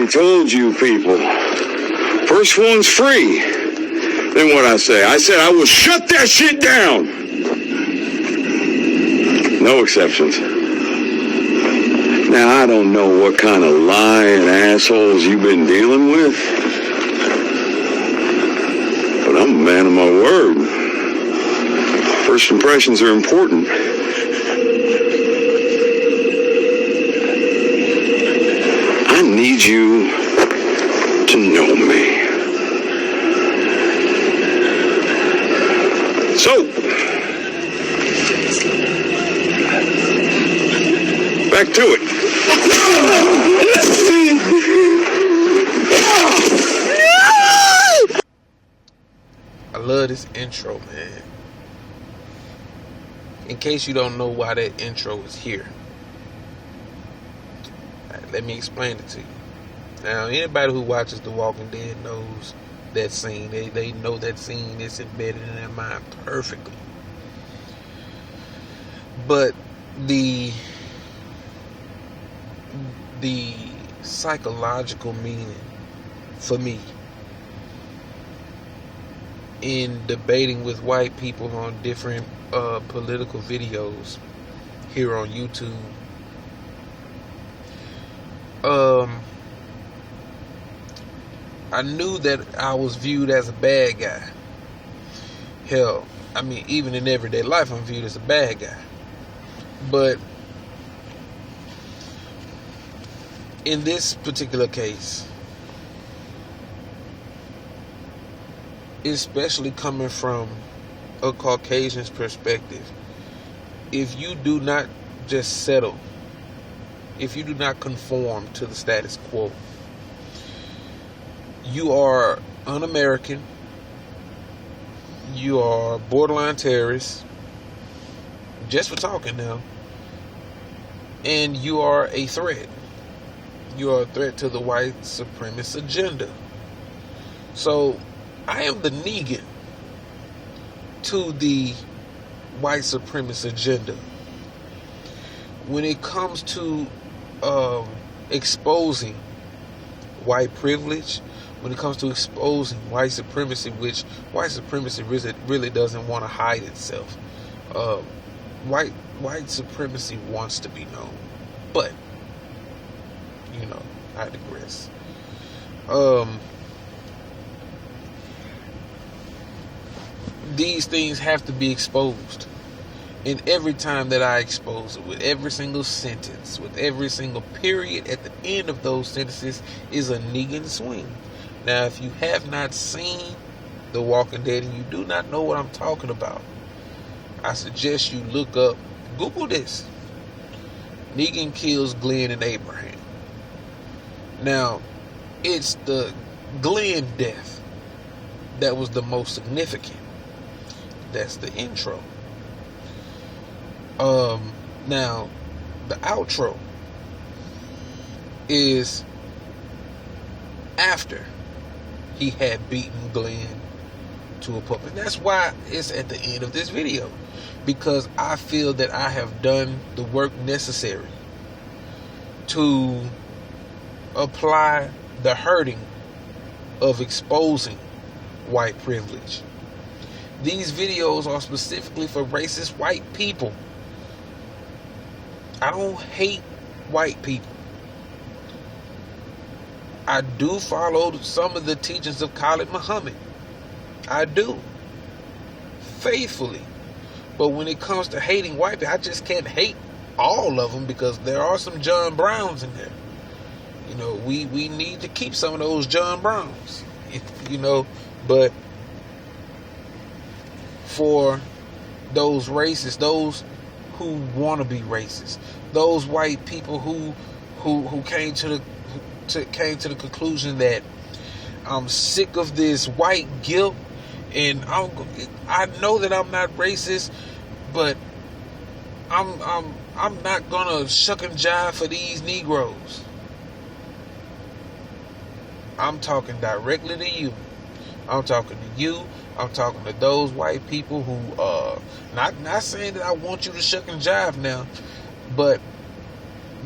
told you people. First one's free. Then what I say? I said I will shut that shit down. No exceptions. Now, I don't know what kind of lying assholes you've been dealing with, but I'm a man of my word. First impressions are important. I need you to know me. So, back to it. I love this intro, man. In case you don't know why that intro is here, let me explain it to you. Now, anybody who watches The Walking Dead knows that scene. They know that scene is embedded in their mind perfectly. But the psychological meaning for me in debating with white people on different political videos here on YouTube, I knew that I was viewed as a bad guy. Hell, I mean, even in everyday life, I'm viewed as a bad guy. But in this particular case, especially coming from a Caucasian's perspective, if you do not just settle, if you do not conform to the status quo, you are un-American, you are borderline terrorist, just for talking now, and you are a threat. You are a threat to the white supremacist agenda. So, I am the Negan to the white supremacist agenda. When it comes to exposing white privilege, when it comes to exposing white supremacy, which white supremacy really doesn't want to hide itself. White supremacy wants to be known, but I digress. These things have to be exposed. And every time that I expose it, with every single sentence, with every single period at the end of those sentences, is a Negan swing. Now, if you have not seen The Walking Dead and you do not know what I'm talking about, I suggest you look up, Google this. Negan kills Glenn and Abraham. Now, it's the Glenn death that was the most significant. That's the intro. Now, the outro is after he had beaten Glenn to a pulp. And that's why it's at the end of this video. Because I feel that I have done the work necessary to apply the hurting of exposing white privilege. These videos are specifically for racist white people. I don't hate white people. I do follow some of the teachings of Khalid Muhammad. I do. Faithfully. But when it comes to hating white people, I just can't hate all of them, because there are some John Browns in there. We need to keep some of those John Browns. But for those racists, those who want to be racist, those white people who came to the conclusion that I'm sick of this white guilt, and I know that I'm not racist, but I'm not gonna shuck and jive for these Negroes. I'm talking directly to you. I'm talking to you. I'm talking to those white people who, not saying that I want you to shuck and jive now, but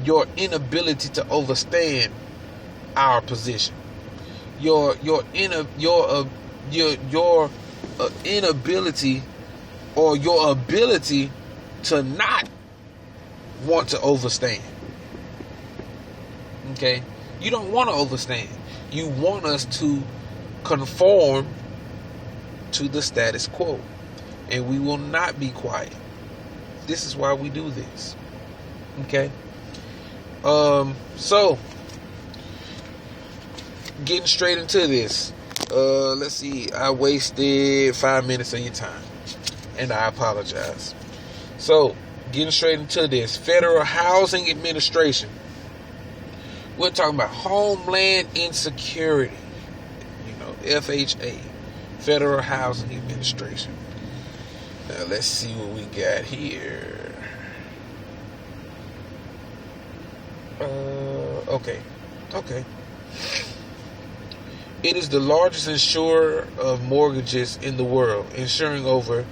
your inability to understand our position. Your inability, or your ability to not want to overstand. Okay? You don't want to overstand. You want us to conform to the status quo. And we will not be quiet. This is why we do this. Okay? So, getting straight into this. Let's see. I wasted 5 minutes of your time. And I apologize. So, getting straight into this. Federal Housing Administration. We're talking about Homeland Insecurity. FHA. Federal Housing Administration. Now, let's see what we got here. Okay. It is the largest insurer of mortgages in the world, insuring over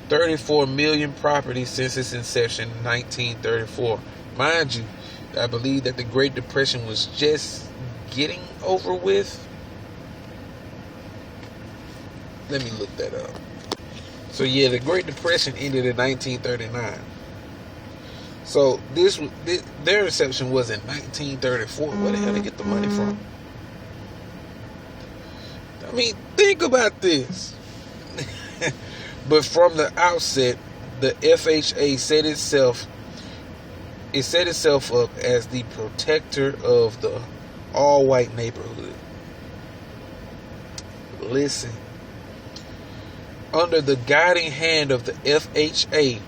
34 million properties since its inception in 1934. Mind you, I believe that the Great Depression was just getting over with. Let me look that up. So yeah, the Great Depression ended in 1939. So their inception was in 1934. Where the hell did they get the money from? I mean, think about this. But from the outset, the FHA set itself up as the protector of the all-white neighborhood. Listen. Under the guiding hand of the FHA,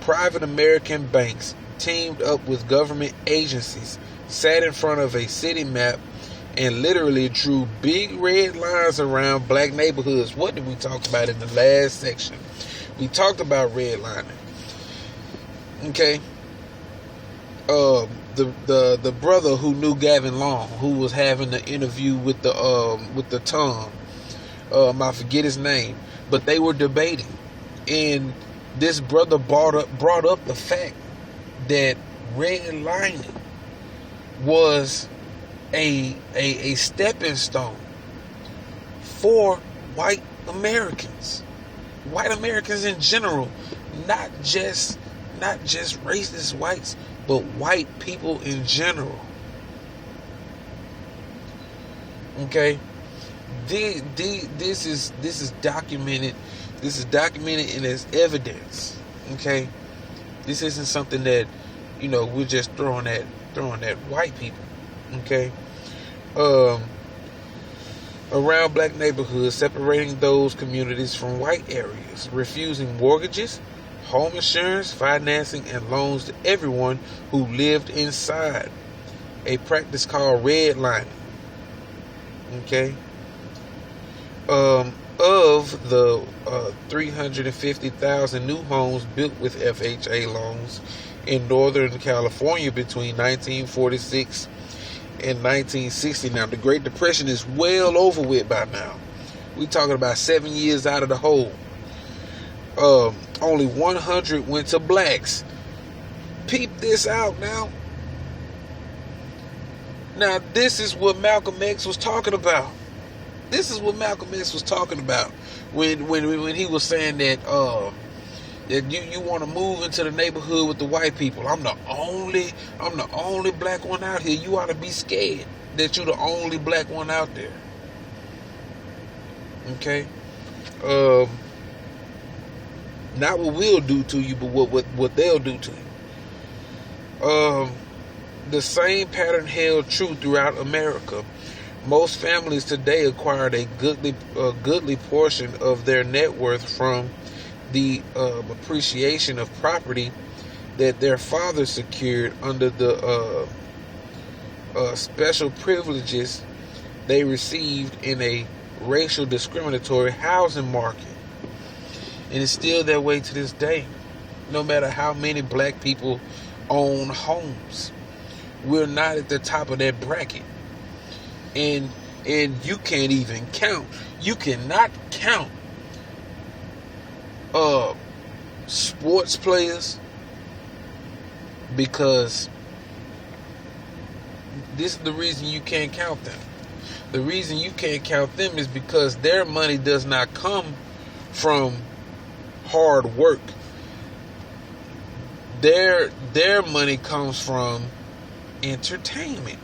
private American banks teamed up with government agencies, sat in front of a city map, and literally drew big red lines around black neighborhoods. What did we talk about in the last section? We talked about redlining. Okay. The brother who knew Gavin Long, who was having the interview with the Tom, I forget his name, but they were debating, and this brother brought up the fact that redlining was a stepping stone for white Americans in general, not just racist whites, but white people in general. Okay, this is documented. This is documented and there's evidence. Okay, this isn't something that we're just throwing at white people. Okay, around black neighborhoods, separating those communities from white areas, refusing mortgages, home insurance, financing, and loans to everyone who lived inside. A practice called redlining. Okay. Of the 350,000 new homes built with FHA loans in Northern California between 1946 and 1960. Now, the Great Depression is well over with by now. We're talking about 7 years out of the hole. Only 100 went to blacks. Peep this out now. Now, this is what Malcolm X was talking about. This is what Malcolm X was talking about when he was saying that that you want to move into the neighborhood with the white people. I'm the only black one out here. You ought to be scared that you're the only black one out there. Okay, not what we'll do to you, but what they'll do to you. The same pattern held true throughout America. Most families today acquired a goodly portion of their net worth from the appreciation of property that their fathers secured under the special privileges they received in a racial discriminatory housing market. And it's still that way to this day. No matter how many black people own homes, we're not at the top of that bracket. And you can't even count. You cannot count sports players, because This is the reason you can't count them. The reason you can't count them is because their money does not come from hard work. Their money comes from entertainment.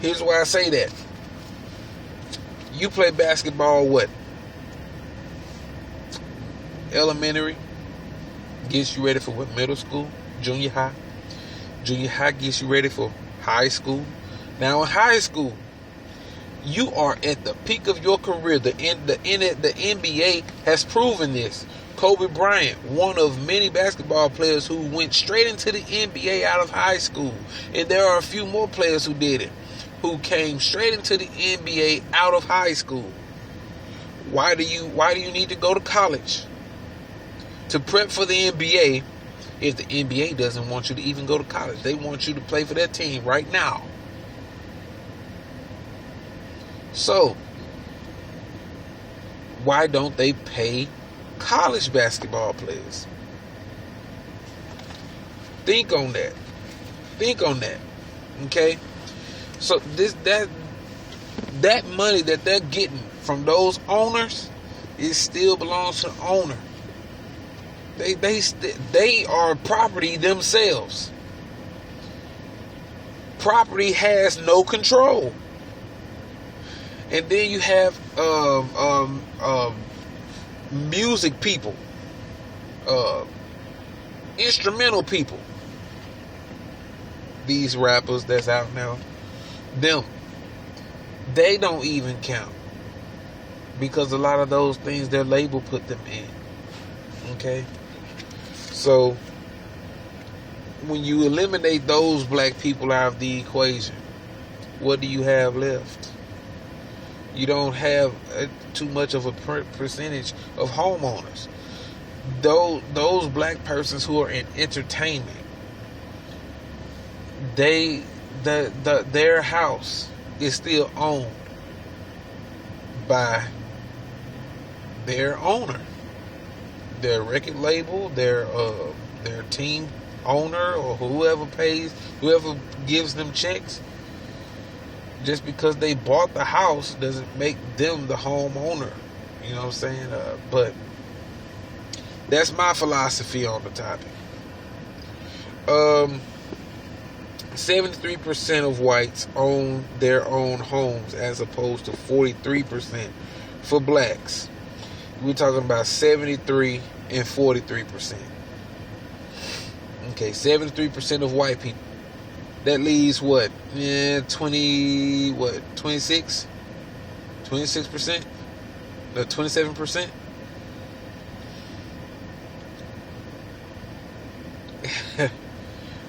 Here's why I say that. You play basketball, what? Elementary gets you ready for what? Middle school, junior high. Junior high gets you ready for high school. Now in high school, you are at the peak of your career. The NBA has proven this. Kobe Bryant, one of many basketball players who went straight into the NBA out of high school. And there are a few more players who did it, who came straight into the NBA out of high school. Why do you need to go to college to prep for the NBA if the NBA doesn't want you to even go to college? They want you to play for their team right now. So, why don't they pay college basketball players? Think on that. Think on that. Okay? So that money that they're getting from those owners, it still belongs to the owner. They are property themselves. Property has no control. And then you have music people, instrumental people. These rappers that's out now, they don't even count, because a lot of those things their label put them in. Okay, so when you eliminate those black people out of the equation, what do you have left? You don't have too much of a percentage of homeowners. Those black persons who are in entertainment, their house is still owned by their owner, their record label, their team owner, or whoever gives them checks. Just because they bought the house doesn't make them the homeowner. You know what I'm saying? But that's my philosophy on the topic. 73% of whites own their own homes, as opposed to 43% for blacks. We're talking about 73 and 43%. Okay, 73% of white people. That leaves what? 26%? 26%? 27%?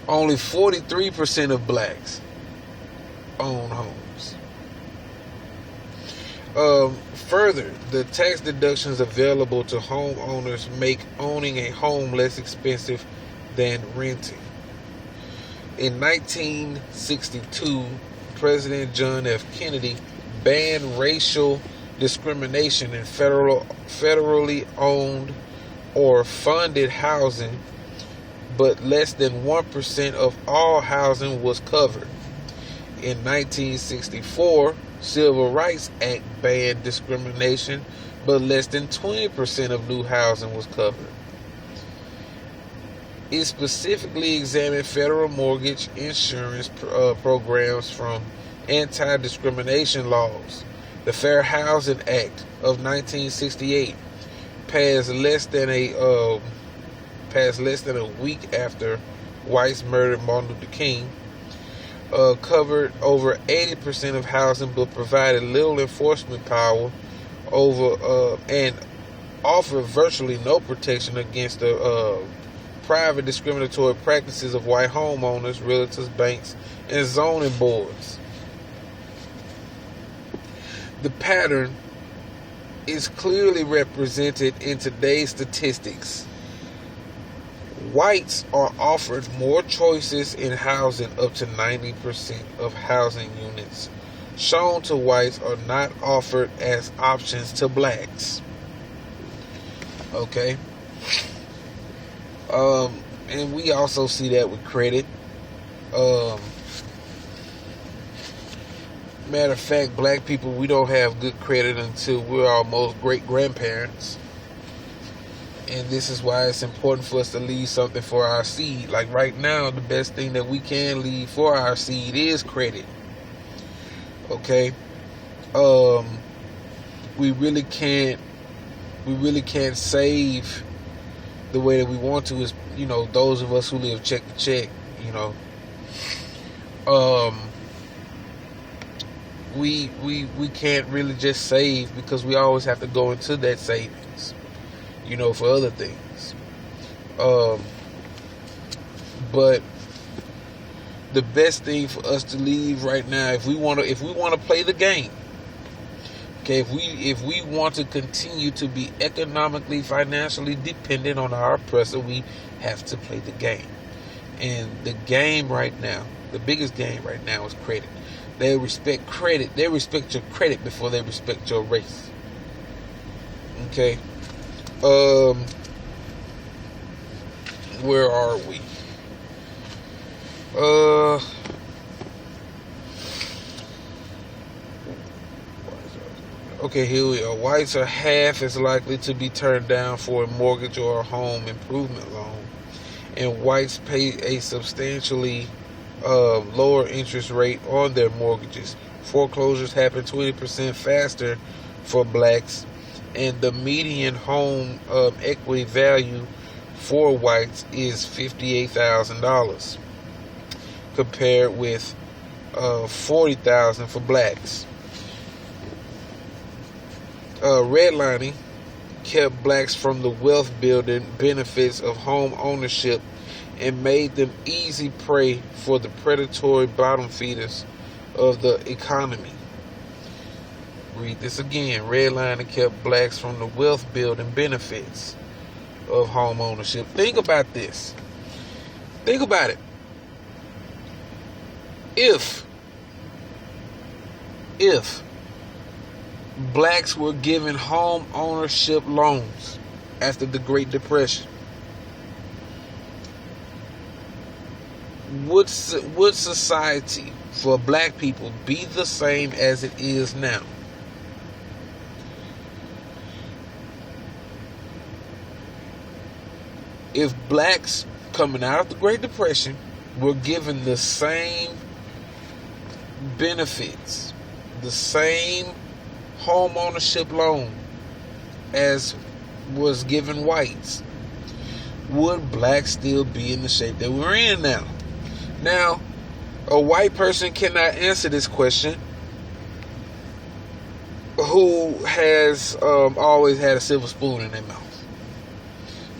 Only 43% of blacks own homes. Further, the tax deductions available to homeowners make owning a home less expensive than renting. In 1962, President John F. Kennedy banned racial discrimination in federally owned or funded housing, but less than 1% of all housing was covered. In 1964, Civil Rights Act banned discrimination, but less than 20% of new housing was covered. It specifically examined federal mortgage insurance programs from anti-discrimination laws. The Fair Housing Act of 1968 passed less than a week after whites murdered Martin Luther King. Covered over 80% of housing, but provided little enforcement power over and offered virtually no protection against the private discriminatory practices of white homeowners, realtors, banks, and zoning boards. The pattern is clearly represented in today's statistics. Whites are offered more choices in housing. Up to 90% of housing units shown to whites are not offered as options to blacks. Okay. And we also see that with credit. Matter of fact, black people, we don't have good credit until we're almost great grandparents. And this is why it's important for us to leave something for our seed. Like right now, the best thing that we can leave for our seed is credit. Okay? We really can't save the way that we want to, is, those of us who live check to check, we can't really just save, because we always have to go into that savings, for other things. But the best thing for us to leave right now, if we want to play the game, okay, if we want to continue to be economically, financially dependent on our oppressor, we have to play the game. And the game right now, the biggest game right now, is credit. They respect credit. They respect your credit before they respect your race. Okay. Where are we? Okay, here we are. Whites are half as likely to be turned down for a mortgage or a home improvement loan, and whites pay a substantially lower interest rate on their mortgages. Foreclosures happen 20% faster for blacks, and the median home equity value for whites is $58,000, compared with $40,000 for blacks. Redlining kept blacks from the wealth building benefits of home ownership and made them easy prey for the predatory bottom feeders of the economy. Read this again. Redlining kept blacks from the wealth building benefits of home ownership. Think about this. Think about it. If blacks were given home ownership loans after the Great Depression, would society for black people be the same as it is now? If blacks coming out of the Great Depression were given the same benefits, the same home ownership loan as was given whites, would blacks still be in the shape that we're in now? Now, a white person cannot answer this question who has always had a silver spoon in their mouth.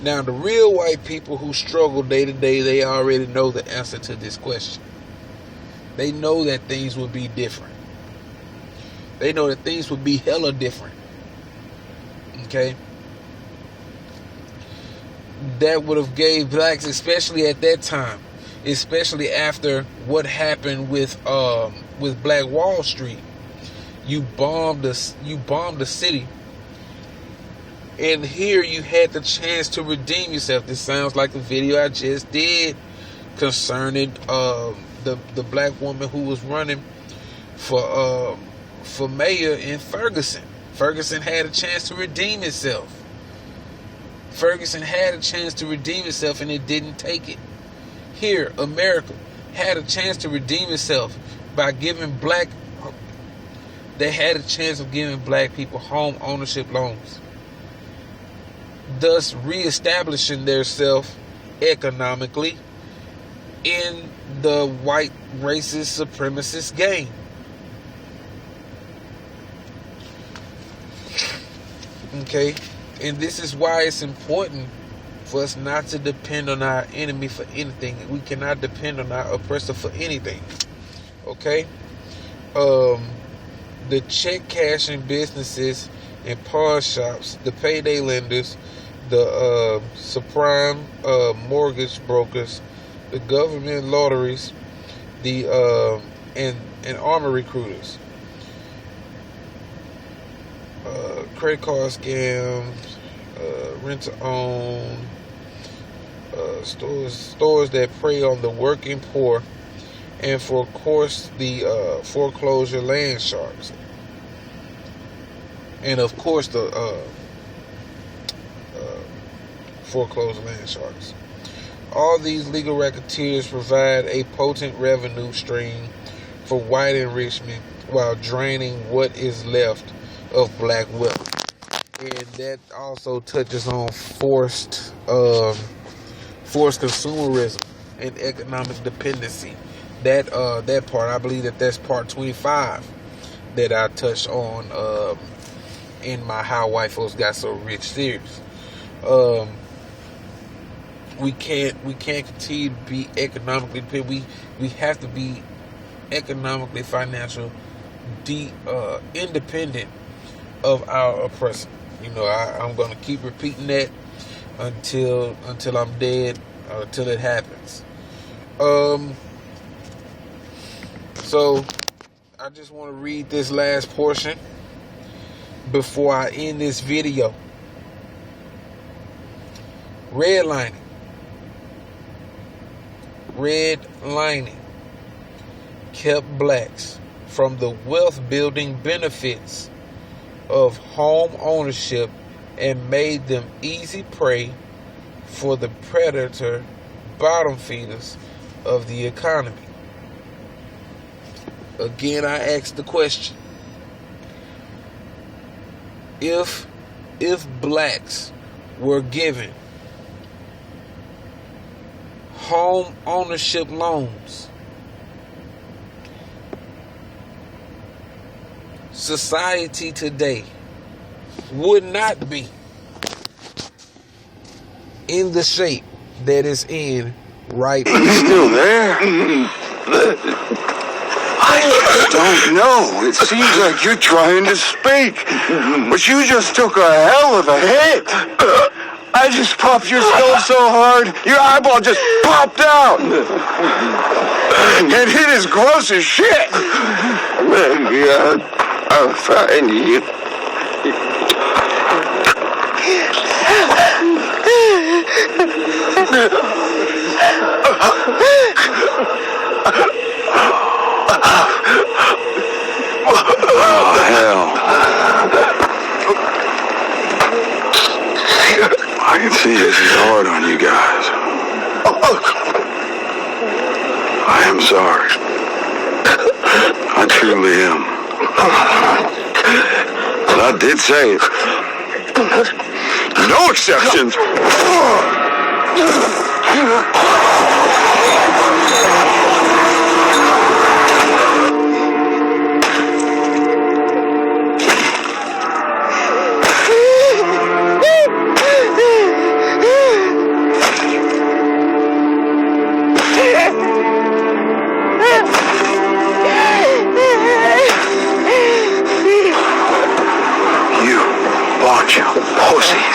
Now, the real white people who struggle day to day, they already know the answer to this question. They know that things would be different. They know that things would be hella different. Okay? That would have gave blacks, especially at that time, especially after what happened with Black Wall Street. You bombed the city, and here you had the chance to redeem yourself. This sounds like the video I just did concerning the black woman who was running for mayor in Ferguson. Ferguson had a chance to redeem itself. Ferguson had a chance to redeem itself, and it didn't take it. Here, America had a chance to redeem itself by giving they had a chance of giving black people home ownership loans, thus reestablishing themselves economically in the white racist supremacist game. Okay? And this is why it's important for us not to depend on our enemy for anything. We cannot depend on our oppressor for anything. Okay? The check cashing businesses and pawn shops, the payday lenders, the subprime mortgage brokers, the government lotteries, the and armor recruiters, credit card scams, rent to own, stores that prey on the working poor, and for course the foreclosure land sharks, and of course the foreclosure land sharks. All these legal racketeers provide a potent revenue stream for white enrichment while draining what is left of black wealth. And that also touches on forced consumerism and economic dependency. That part, I believe that's part 25 that I touched on in my How White Folks Got So Rich series. We can't continue to be economically dependent. We have to be economically, financial, independent of our oppressor. I'm gonna keep repeating that until I'm dead, until it happens. So I just want to read this last portion before I end this video. Redlining kept blacks from the wealth building benefits of home ownership and made them easy prey for the predator bottom feeders of the economy. Again, I ask the question: if blacks were given home ownership loans, society today would not be in the shape that it's in right now. You still there? I don't know. It seems like you're trying to speak, but you just took a hell of a hit. I just popped your skull so hard, your eyeball just popped out. And it is gross as shit. Yeah, I'll find you. Oh, hell. I can see this is hard on you guys. I am sorry. I truly am. But I did say it. No exceptions. You bunch of pussy.